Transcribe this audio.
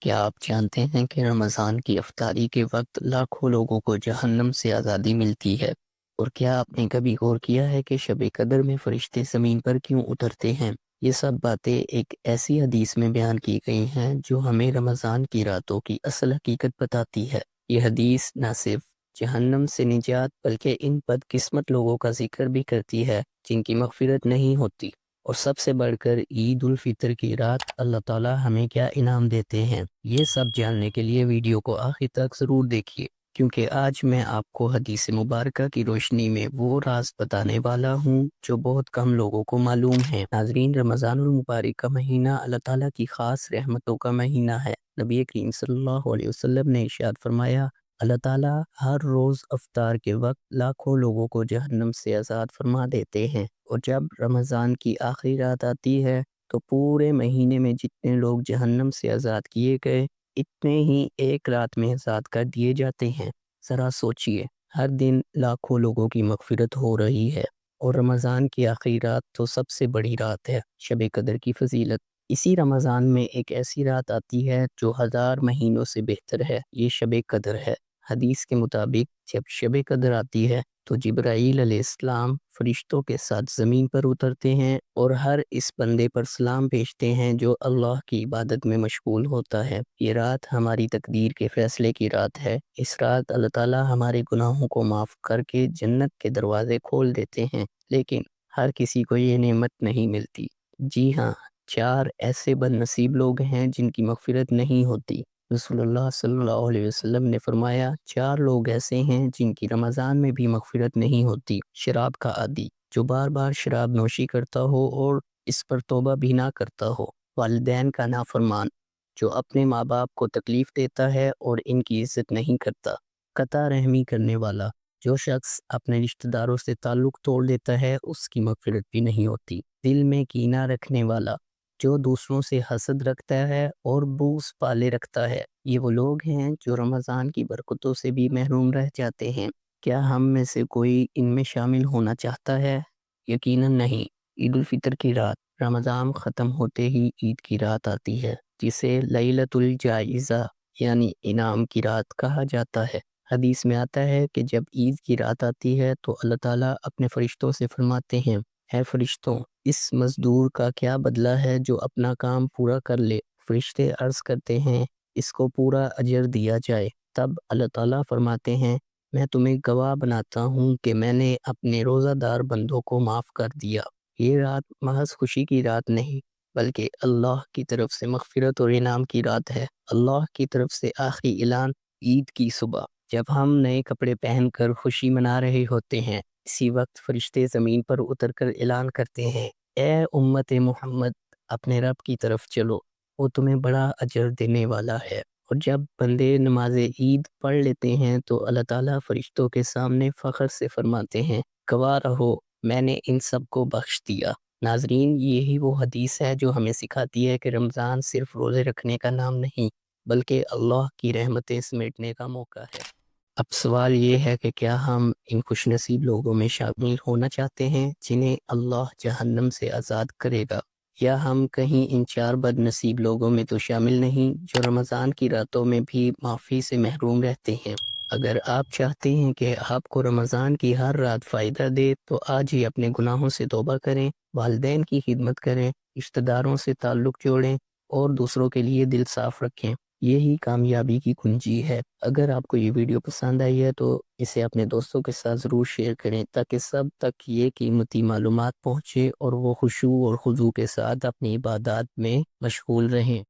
کیا آپ جانتے ہیں کہ رمضان کی افطاری کے وقت لاکھوں لوگوں کو جہنم سے آزادی ملتی ہے؟ اور کیا آپ نے کبھی غور کیا ہے کہ شب قدر میں فرشتے زمین پر کیوں اترتے ہیں؟ یہ سب باتیں ایک ایسی حدیث میں بیان کی گئی ہیں جو ہمیں رمضان کی راتوں کی اصل حقیقت بتاتی ہے۔ یہ حدیث نہ صرف جہنم سے نجات بلکہ ان بدقسمت لوگوں کا ذکر بھی کرتی ہے جن کی مغفرت نہیں ہوتی۔ اور سب سے بڑھ کر عید الفطر کی رات اللہ تعالی ہمیں کیا انعام دیتے ہیں، یہ سب جاننے کے لیے ویڈیو کو آخر تک ضرور دیکھیے، کیونکہ آج میں آپ کو حدیث مبارکہ کی روشنی میں وہ راز بتانے والا ہوں جو بہت کم لوگوں کو معلوم ہے۔ ناظرین، رمضان المبارک کا مہینہ اللہ تعالیٰ کی خاص رحمتوں کا مہینہ ہے۔ نبی کریم صلی اللہ علیہ وسلم نے ارشاد فرمایا، اللہ تعالیٰ ہر روز افطار کے وقت لاکھوں لوگوں کو جہنم سے آزاد فرما دیتے ہیں، اور جب رمضان کی آخری رات آتی ہے تو پورے مہینے میں جتنے لوگ جہنم سے آزاد کیے گئے اتنے ہی ایک رات میں آزاد کر دیے جاتے ہیں۔ ذرا سوچئے، ہر دن لاکھوں لوگوں کی مغفرت ہو رہی ہے، اور رمضان کی آخری رات تو سب سے بڑی رات ہے۔ شب قدر کی فضیلت، اسی رمضان میں ایک ایسی رات آتی ہے جو 1000 مہینوں سے بہتر ہے، یہ شب قدر ہے۔ حدیث کے مطابق جب شب قدر آتی ہے تو جبرائیل علیہ السلام فرشتوں کے ساتھ زمین پر اترتے ہیں اور ہر اس بندے پر سلام بھیجتے ہیں جو اللہ کی عبادت میں مشغول ہوتا ہے۔ یہ رات ہماری تقدیر کے فیصلے کی رات ہے۔ اس رات اللہ تعالی ہمارے گناہوں کو معاف کر کے جنت کے دروازے کھول دیتے ہیں، لیکن ہر کسی کو یہ نعمت نہیں ملتی۔ جی ہاں، 4 ایسے بد نصیب لوگ ہیں جن کی مغفرت نہیں ہوتی۔ رسول اللہ صلی اللہ علیہ وسلم نے فرمایا، 4 لوگ ایسے ہیں جن کی رمضان میں بھی مغفرت نہیں ہوتی۔ شراب کا عادی، جو بار بار شراب نوشی کرتا ہو اور اس پر توبہ بھی نہ کرتا ہو۔ والدین کا نافرمان، جو اپنے ماں باپ کو تکلیف دیتا ہے اور ان کی عزت نہیں کرتا۔ قطع رحمی کرنے والا، جو شخص اپنے رشتہ داروں سے تعلق توڑ دیتا ہے اس کی مغفرت بھی نہیں ہوتی۔ دل میں کینہ رکھنے والا، جو دوسروں سے حسد رکھتا ہے اور بغض پالے رکھتا ہے۔ یہ وہ لوگ ہیں جو رمضان کی برکتوں سے بھی محروم رہ جاتے ہیں۔ کیا ہم میں سے کوئی ان میں شامل ہونا چاہتا ہے؟ یقیناً نہیں۔ عید الفطر کی رات، رمضان ختم ہوتے ہی عید کی رات آتی ہے جسے لیلۃ الجائزہ یعنی انعام کی رات کہا جاتا ہے۔ حدیث میں آتا ہے کہ جب عید کی رات آتی ہے تو اللہ تعالیٰ اپنے فرشتوں سے فرماتے ہیں، اے فرشتوں، اس مزدور کا کیا بدلہ ہے جو اپنا کام پورا کر لے؟ فرشتے عرض کرتے ہیں، اس کو پورا اجر دیا جائے۔ تب اللہ تعالیٰ فرماتے ہیں، میں تمہیں گواہ بناتا ہوں کہ میں نے اپنے روزہ دار بندوں کو معاف کر دیا۔ یہ رات محض خوشی کی رات نہیں بلکہ اللہ کی طرف سے مغفرت اور انعام کی رات ہے۔ اللہ کی طرف سے آخری اعلان عید کی صبح، جب ہم نئے کپڑے پہن کر خوشی منا رہے ہوتے ہیں، اسی وقت فرشتے زمین پر اتر کر اعلان کرتے ہیں، اے امت محمد، اپنے رب کی طرف چلو، وہ تمہیں بڑا اجر دینے والا ہے۔ اور جب بندے نماز عید پڑھ لیتے ہیں تو اللہ تعالیٰ فرشتوں کے سامنے فخر سے فرماتے ہیں، گواہ رہو، میں نے ان سب کو بخش دیا۔ ناظرین، یہی وہ حدیث ہے جو ہمیں سکھاتی ہے کہ رمضان صرف روزے رکھنے کا نام نہیں بلکہ اللہ کی رحمتیں سمیٹنے کا موقع ہے۔ اب سوال یہ ہے کہ کیا ہم ان خوش نصیب لوگوں میں شامل ہونا چاہتے ہیں جنہیں اللہ جہنم سے آزاد کرے گا، یا ہم کہیں ان 4 بد نصیب لوگوں میں تو شامل نہیں جو رمضان کی راتوں میں بھی معافی سے محروم رہتے ہیں؟ اگر آپ چاہتے ہیں کہ آپ کو رمضان کی ہر رات فائدہ دے تو آج ہی اپنے گناہوں سے توبہ کریں، والدین کی خدمت کریں، رشتہ داروں سے تعلق جوڑیں اور دوسروں کے لیے دل صاف رکھیں۔ یہی کامیابی کی کنجی ہے۔ اگر آپ کو یہ ویڈیو پسند آئی ہے تو اسے اپنے دوستوں کے ساتھ ضرور شیئر کریں تاکہ سب تک یہ قیمتی معلومات پہنچے اور وہ خشوع اور خضوع کے ساتھ اپنی عبادات میں مشغول رہیں۔